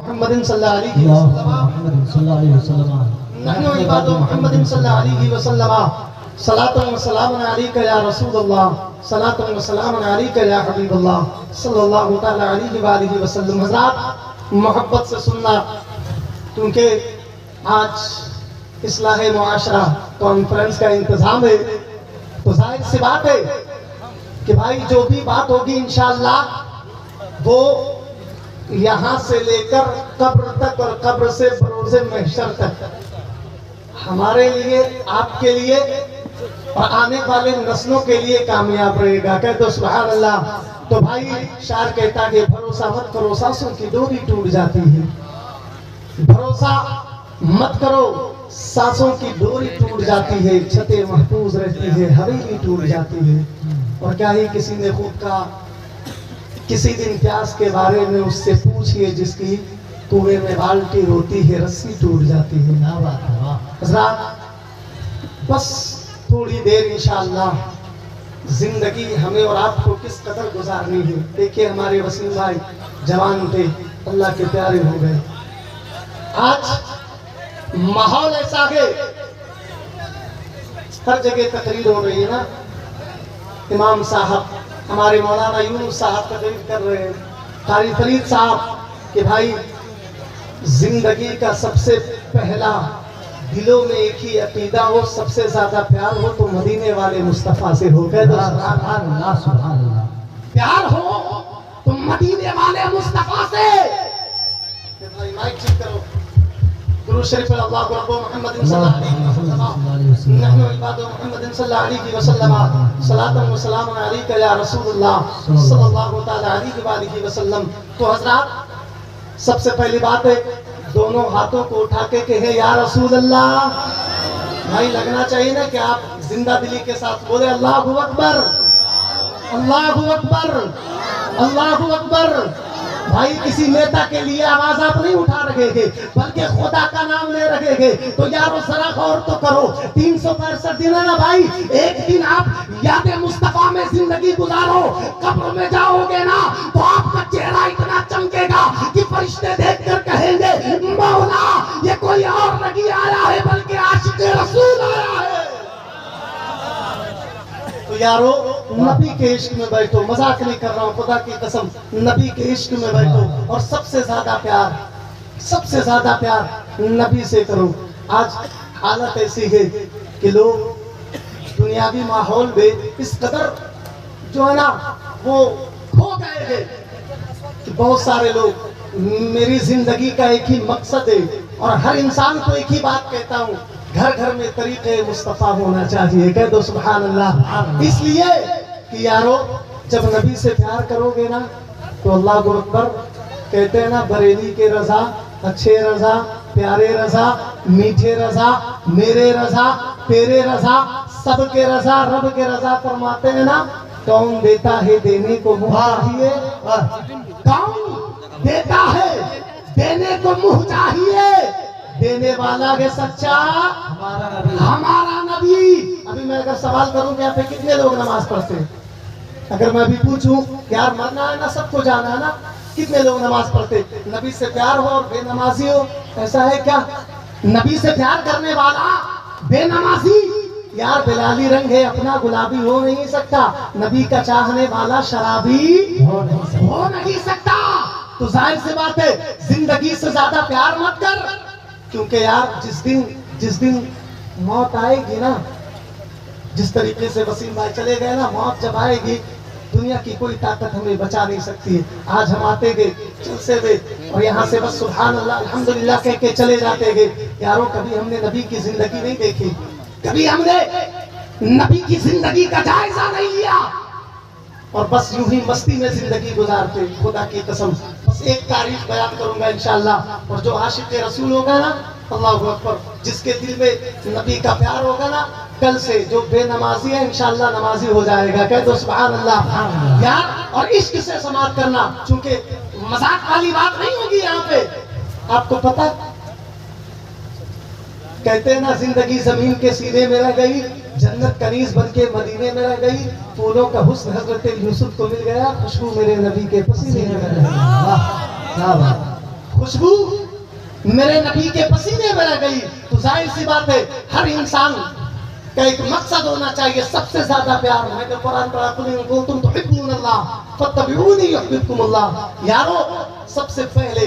मुहम्मदिन सल्लल्लाहु अलैहि वसल्लम नहनु इबादु मुहम्मदिन सल्लल्लाहु अलैहि वसल्लम सलातुन व सलामुन अलैका या रसूलल्लाह सलातुन व सलामुन अलैका या हबीबल्लाह सल्लल्लाहु तआला अलैहि व आलिहि वसल्लम। हज़रात, मोहब्बत से सुनना, क्योंकि आज इस्लाह मुआशरा कॉन्फ्रेंस का इंतजाम है, तो जाहिर सी बात है कि भाई जो भी बात होगी इंशाअल्लाह वो यहाँ से लेकर कब्र तक और कब्र से बरोज़े महशर तक हमारे लिए, आपके लिए और आने वाले नस्लों के लिए कामयाब रहेगा। कहते तो सुभान अल्लाह। तो भाई शायर कहता कि भरोसा मत करो, सांसों की डोरी टूट जाती है। भरोसा मत करो, सांसों की डोरी टूट जाती है, छतें महफूज रहती है, हवेली टूट जाती है। और क्या ही किसी ने खूब कहा, किसी दिन प्यास के बारे में उससे पूछिए जिसकी कुएं में बाल्टी होती है, रस्सी टूट जाती है। ना बात है। हज़रात, बस थोड़ी देर इंशाअल्लाह जिंदगी हमें और आपको किस कदर गुजारनी है। देखिए हमारे वसीम भाई जवान थे, अल्लाह के प्यारे हो गए। आज माहौल ऐसा है, हर जगह तकरीर हो रही है ना, इमाम साहब हमारे मौलाना यूनुस साहब तकरीर कर रहे हैं, कारी फरीद साहब कि भाई जिंदगी का सबसे पहला दिलों में एक ही अकीदा हो, सबसे ज्यादा प्यार हो तो मदीने वाले मुस्तफा से हो। गए तो प्यार हो तो मदीने वाले मुस्तफा से। भाई माइक चेक करो। दुरूद शरीफ अल्लाहु रब्बु मुहम्मदिन सल्लल्लाहु अलैहि वसल्लम नहनु इबादु मुहम्मदिन सल्लल्लाहु अलैहि वसल्लम सलातुन व सलामुन अलैका या रसूलल्लाह सल्लल्लाहु तआला अलैहि व आलिहि वसल्लम। तो हज़रात, सबसे पहली बात है दोनों हाथों को उठा के कहे या रसूल अल्लाह। भाई लगना चाहिए ना कि आप जिंदा दिली के साथ बोले अल्लाहु अकबर, अल्लाहु अकबर, अल्लाहु अकबर। भाई किसी नेता के लिए आवाज आप नहीं उठा रहे थे, बल्कि खुदा का नाम ले रहे थे। तो यारो जरा गौर तो करो, 365 दिन है ना भाई, एक दिन आप याद मुस्तफा में जिंदगी गुजारो, कब्र में जाओगे ना तो आपका चेहरा इतना चमकेगा कि फरिश्ते देखकर कहेंगे मौला ये कोई और नहीं आया है बल्कि आशिक रसूल आया है। तो यारो नबी के इश्क में बैठो, मजाक नहीं कर रहा हूँ, खुदा की कसम, नबी के इश्क में बैठो और सबसे ज्यादा प्यार नबी से करो। आज हालत ऐसी है कि लोग दुनियावी माहौल में इस कदर जो है ना वो खो गए हैं कि बहुत सारे लोग, मेरी जिंदगी का एक ही मकसद है और हर इंसान को एक ही बात कहता हूँ, घर घर में तरीके मुस्तफा होना चाहिए। कह दो सुभान अल्लाह। इसलिए कि यारो जब नबी से प्यार करोगे ना तो अल्लाह अकबर कहते हैं ना, बरेली के रजा, अच्छे रजा, प्यारे रजा, मीठे रजा, मेरे रजा, तेरे रजा, सबके रजा, रब के रजा फरमाते हैं ना, कौन देता है देने को मुँह चाहिए, कौन देता है देने को मुँह चाहिए, देने वाला है सच्चा हमारा नबी। अभी मैं अगर सवाल करूं कि यहाँ पे कितने लोग नमाज पढ़ते हैं, अगर मैं भी पूछूं यार मरना है ना, सबको जाना है ना, कितने लोग नमाज पढ़ते? नबी से प्यार हो और बेनमाजी हो, ऐसा है क्या? नबी से प्यार करने वाला बेनमाजी, यार बिलाली रंग है अपना गुलाबी हो नहीं सकता, नबी का चाहने वाला शराबी हो नहीं सकता। तो जाहिर सी बात है जिंदगी से ज्यादा प्यार मत कर, क्योंकि यार जिस दिन मौत आएगी ना, जिस तरीके से वसीम भाई चले गए ना, मौत जब आएगी दुनिया की कोई ताकत हमें बचा नहीं सकती है। आज हम आते गए, चलते गए और यहाँ से बस सुभान अल्लाह अल्हम्दुलिल्लाह कह के चले जाते गए। यारों कभी हमने नबी की जिंदगी नहीं देखी, कभी हमने नबी की जिंदगी का जायजा नहीं लिया और बस यूं ही मस्ती में जिंदगी गुजारते। खुदा की कसम बस एक तारीफ बयान करूंगा इंशाअल्लाह, और जो आशिक रसूल होगा ना, अल्लाहु अकबर, जिसके दिल में नबी का प्यार होगा ना, कल से जो बेनमाजी है इंशाअल्लाह नमाजी हो जाएगा। कह दो सुभान अल्लाह यार। और इश्क से समाप्त करना, चूंकि मजाक वाली बात नहीं होगी यहाँ पे। आपको पता कहते हैं ना, जिंदगी जमीन के सीने में रह गई, जन्नत कनीज बन के मदीने में रह गई, फूलों का हुस्न हजरत यूसुफ को मिल गया, खुशबू मेरे नबी के पसीने में रह गई। खुशबू मेरे नबी के पसीने में रह गई, तो जाहिर सी बात है हर इंसान का एक मकसद होना चाहिए, सबसे ज्यादा प्यार। मैंने कुरान पढ़ा, कुल तुम तुहिब्बूनल्लाह फत्तबिऊनी युहिब्बुकुमुल्लाह। यारो सबसे पहले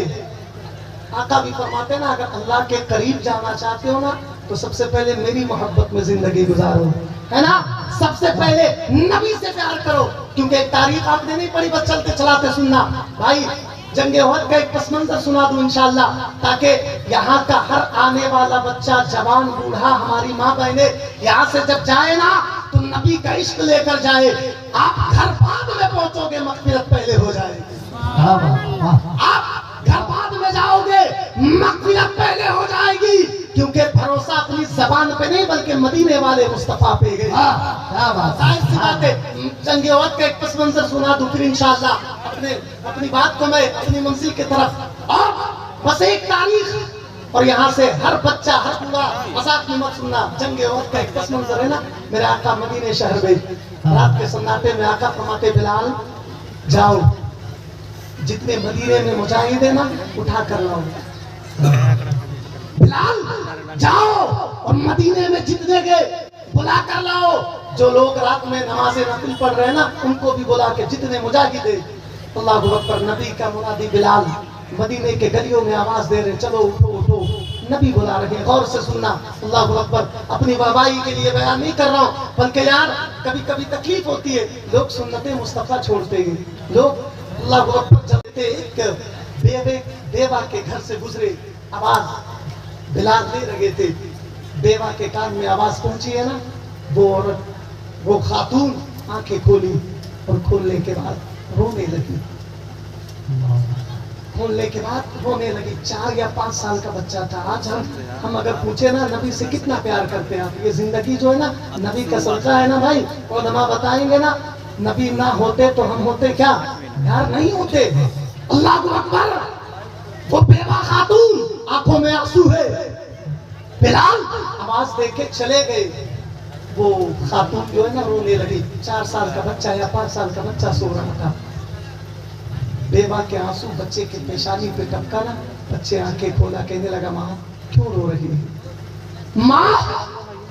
आका भी फरमाते हैं ना, अगर अल्लाह के करीब जाना चाहते हो ना तो सबसे पहले मेरी मोहब्बत में जिंदगी गुजारो, है ना। सबसे पहले नबी से प्यार करो, क्योंकि एक तारीख आपने नहीं पढ़ी, बस चलते चलाते सुनना भाई। जंगे उहद का एक पस मंजर सुना दूं इंशाअल्लाह, ताकि यहाँ का हर आने वाला बच्चा, जवान, बूढ़ा, हमारी माँ बहने यहाँ से जब जाए ना तो नबी का इश्क लेकर जाए। आप घर बाद में पहुंचोगे, मगफिरत पहले हो जाएगी। आप घर बाद में जाओगे, मगफिरत पहले हो जाएगी, क्योंकि भरोसा अपनी जबान पे नहीं बल्कि मदीने वाले मुस्तफा पे गए। जाहिर सी बात है, जंगे उहद का एक पस मंजर सुना दूं, फिर इंशाअल्लाह अपनी बात को मैं अपनी मंजिल की तरफ। और बस एक तारीख, और यहाँ से हर बच्चा, हर बूढ़ा मजाक में मत सुनना। जंगे उहद का एक पस मंजर है ना, मेरे आका मदीने शहर में रात के सन्नाटे में आका फरमाते, बिलाल जाओ, जितने मदीने में मुजाहिद है ना उठा कर लाओ। बिलाल जाओ और मदीने में जितने गए बुला कर लाओ। जो लोग रात में नमाज़े नफिल पढ़ रहे हैं ना, उनको भी बुला के, जितने मुजाहिद है। अल्लाहु अकबर। नबी का मुनादी बिलाल मदीने के गलियों में आवाज दे रहे, चलो उठो उठो, नबी बुला रहे हैं, गौर से सुनना। अल्लाहु अकबर। अपनी वाहवाही के लिए बयान नहीं कर रहा हूँ, बल्कि यार कभी कभी तकलीफ होती है, लोग सुन्नते मुस्तफा छोड़ते हैं। लोग अल्लाहु अकबर जब एक बेवा के घर से गुजरे, आवाज बिलाल दे रहे थे, बेवा के कान में आवाज पहुंची है ना, वो औरत, वो खातून आंखें खोली और खोलने के बाद रोने लगी। खोलने के बाद रोने लगी। 4 या 5 साल का बच्चा था। आज हम अगर पूछे ना नबी से कितना प्यार करते हैं आप, ये जिंदगी जो है ना नबी का सदका है ना भाई। और उलमा बताएंगे ना, नबी ना होते तो हम होते क्या, यार नहीं होते। अल्लाह अकबर। वो बेवा खातून आंखों में आंसू है, बिलाल आवाज देके चले गए। वो खातून जो है ना रोने लगी। 4 साल का बच्चा या 5 साल का बच्चा सो रहा था। बेवा के आंसू बच्चे के पेशानी पे टपका ना, बच्चे आंखें खोला, कहने लगा, माँ क्यों रो रही है, माँ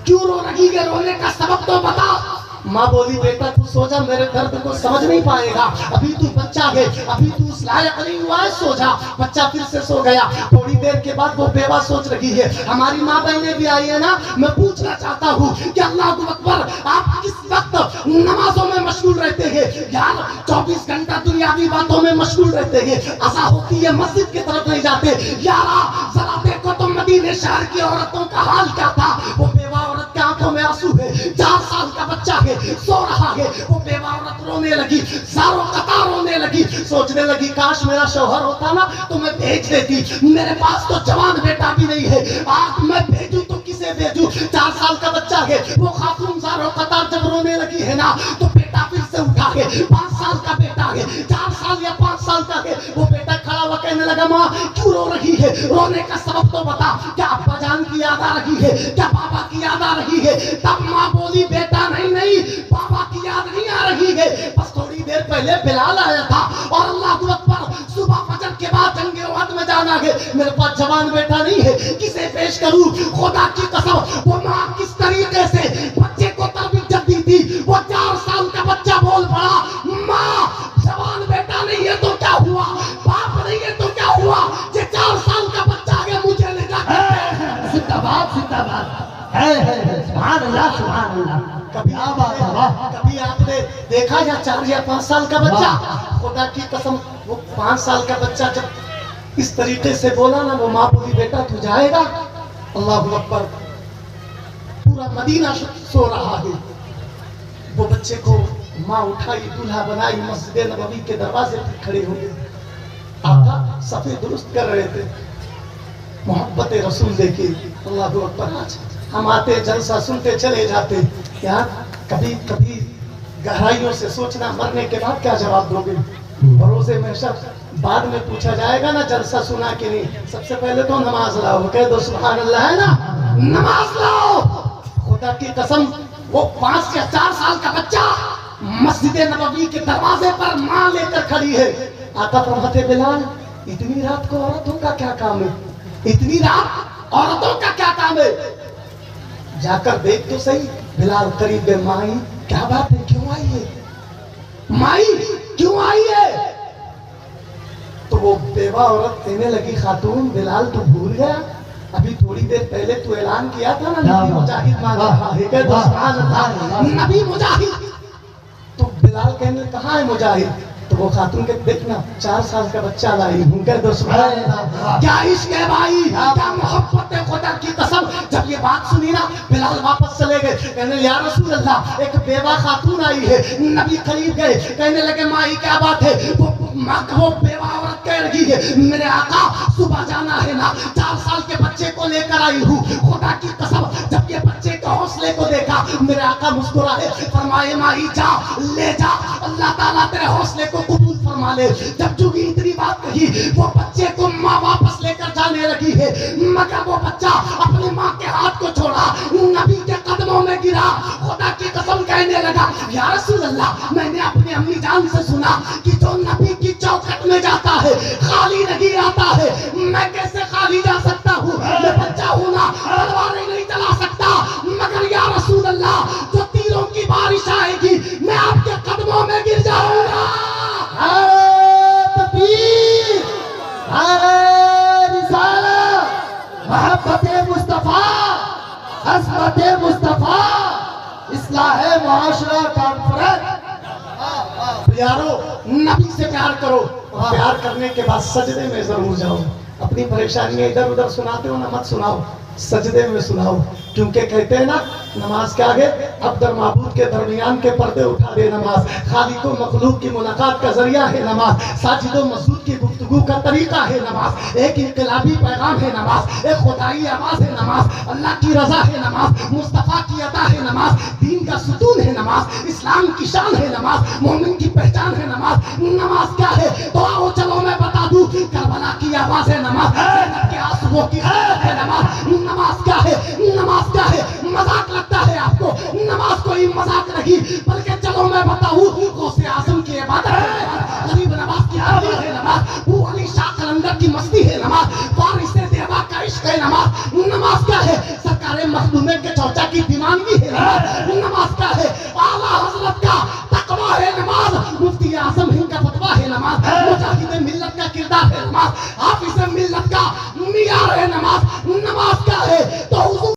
क्यों रो रही है, रोने का सबब तो बता। माँ बोली, बेटा तू सो जा, मेरे दर्द को समझ नहीं पाएगा, अभी तू बच्चा है, अभी तू उस लायक नहीं हुआ है, सो जा। बच्चा फिर से सो गया। थोड़ी देर के बाद वो बेवा सोच रही है, हमारी माँ बहनें भी आई है ना, मैं पूछना चाहता हूँ कि अल्लाह अकबर, आप किस वक्त नमाजों में मशगूल रहते हैं? यार 24 घंटा दुनियावी बातों में मशगूल रहते हैं, ऐसा होती है मस्जिद की तरफ नहीं जाते। यारा जरा देखो तो मदीने शहर की औरतों का हाल क्या था। वो बेवा औरत के आंखों में आंसू है, 4 साल का बच्चा है, सो रहा है। वो बेवा औरत रोने लगी, सारों कतार रोने लगी, सोचने लगी, काश मेरा शौहर होता ना तो मैं भेज देती, मेरे पास तो जवान बेटा भी नहीं है, आज मैं भेजूं तो किसे भेजूं। 4 साल का बच्चा है। वो खातून सारों कतार जब रोने लगी है ना, तो बेटा फिर से उठा है। 5 साल का बेटा है, 4 साल या 5 साल का है। वो बेटा खड़ा हुआ कहने लगा, माँ क्यों रो रही है, रोने का सबब तो बता। क्या अब्बा जान की याद आ रही है, क्या बाबा की याद आ रही है? तब माँ बोली, बेटा नहीं नहीं, बाबा की याद नहीं आ रही है, बस थोड़ी देर पहले बिलाल आया था और अल्लाह अकबर, सुबह फजर के बाद जंगे उहद में जाना है, मेरे पास जवान बेटा नहीं है, किसे पेश करूं? खुदा की कसम, वो माँ किस तरीके से बच्चे को तरबियत दी थी। वो 4 साल का बच्चा बोल पड़ा, माँ जवान बेटा नहीं है तो क्या हुआ, बाप नहीं है तो क्या हुआ, ये 4 साल का बच्चा है, मुझे ले जाकर सुभान अल्लाह सुभान अल्लाह। कभी आपने देखा या 4 या 5 साल का बच्चा? खुदा की कसम, वो 5 साल का बच्चा जब इस तरीके से बोला ना, वो माँ बोली, बेटा तू जाएगा। अल्लाह अकबर। पूरा मदीना सो रहा है। वो बच्चे को माँ उठाई, दूल्हा बनाई, मस्जिद नबवी के दरवाजे पर खड़े हो गए। आका सफे दुरुस्त कर रहे थे, मोहब्बत रसूल देखी। अल्लाह अकबर। आज हम आते, जलसा सुनते चले जाते। यार कभी कभी गहराइयों से सोचना, मरने के बाद क्या जवाब दोगे? भरोसे में सब बाद में पूछा जाएगा ना, जलसा सुना कि नहीं। सबसे पहले तो नमाज लाओ, कह दो सुभान अल्लाह, है ना, नमाज लाओ। खुदा की कसम, वो 5 या 4 साल का बच्चा मस्जिद नबवी के दरवाजे पर माँ लेकर खड़ी है। आका फरमाते, बिलाल इतनी रात को औरतों का क्या काम है? इतनी रात औरतों का क्या काम है? जाकर देख तो सही। बिलाल करीब गए, माई क्या बात है, क्यों आई है? माई क्यों आई है? तो वो बेवा औरत कहने लगी, खातून बिलाल तू भूल गया, अभी थोड़ी देर पहले तू ऐलान किया था ना नबी मुजाहिद मांग रहा है। सुभान अल्लाह, नबी मुजाहिद। तो बिलाल कहने कहाँ है मुजाहिद? तो वो खातून के देखना 4 साल का बच्चा लाई हूँ। कह दो सुभान अल्लाह, क्या इश्क है भाई, क्या मोहब्बत है, खुदा की कसम। जब ये बात सुनी ना, बिलाल वापस चले गए, कहने या रसूल अल्लाह, एक बेवा खातून आई है। नबी करीब गए, कहने लगे माई क्या बात है? वो बेवा औरत कह रही है, मेरे आका सुबह जाना है ना, 4 साल के बच्चे को लेकर आई हूँ। खुदा की कसम, जब ये बच्चे के हौसले को देखा, मेरे आका मुस्कुराए, फरमाए माई जा ले जा, अल्लाह ताला तेरे हौसले को कबूल फरमा ले। जब जुगी इतनी बात कही, वो बच्चे को माँ वापस लेकर जाने लगी है, मगर वो बच्चा अपनी माँ के हाथ को छोड़ा, नबी के कदमों में गिरा। खुदा की कसम कहने लगा, या रसूल अल्लाह, मैंने अपनी अम्मी जान से सुना कि जो नबी की चौखट में जाता है खाली नहीं आता है। मैं कैसे खाली जा सकता हूँ? मैं बच्चा हूँ ना, तलवारें नहीं चला सकता, मगर या रसूल अल्लाह, जो तीरों की बारिश आएगी, मैं आपके कदमों में गिर जाऊंगा। मुस्तफा, हस्मते मुस्तफा, इस्लाह मुआशरा कॉन्फ्रेंस। यारो, नबी से प्यार करो, और प्यार करने के बाद सजदे में जरूर जाओ। अपनी परेशानियां इधर उधर सुनाते हो ना, मत सुनाओ, सजदे में सुनाओ। क्योंकि कहते हैं ना, नमाज के आगे अब्दर माबूद के दरमियान के पर्दे उठा दे नमाज, खालिक व मखलूक की मुलाकात का जरिया है नमाज, साजिद व मसजूद की गुफ्तगू का तरीका है नमाज, एक इनकलाबी पैगाम है नमाज, एक खुदाई आवाज है नमाज, अल्लाह की रजा है नमाज, मुस्तफा की अता है नमाज, दीन का सुतून है नमाज, इस्लाम की शान है नमाज, मोमिन की पहचान है नमाज। नमाज क्या है? तो आओ चलो मैं बता दूं, करबला की आवाज है नमाज, ज़ैनब के आंसुओं की है नमाज। नमाज क्या है? नमाज क्या है? मजाक लगता है आपको? नमाज कोई मजाक नहीं, बल्कि चलो मैं बताऊं, गौसे आजम की इबादत है, गरीब नवाज की आदत है नमाज, वो अली शाह कलंदर की मस्ती है नमाज, वारिस देवा का इश्क है नमाज। नमाज क्या है? सरकार मखदूमे के चौचा की दीवानगी है नमाज। नमाज क्या है? आला हजरत का तकवा है नमाज, मुफ्ती आजम हिंद का फतवा है नमाज, मुजाहिद मिल्लत का किरदार है नमाज, हाफिज मिल्लत का मियार है नमाज। नमाज क्या है?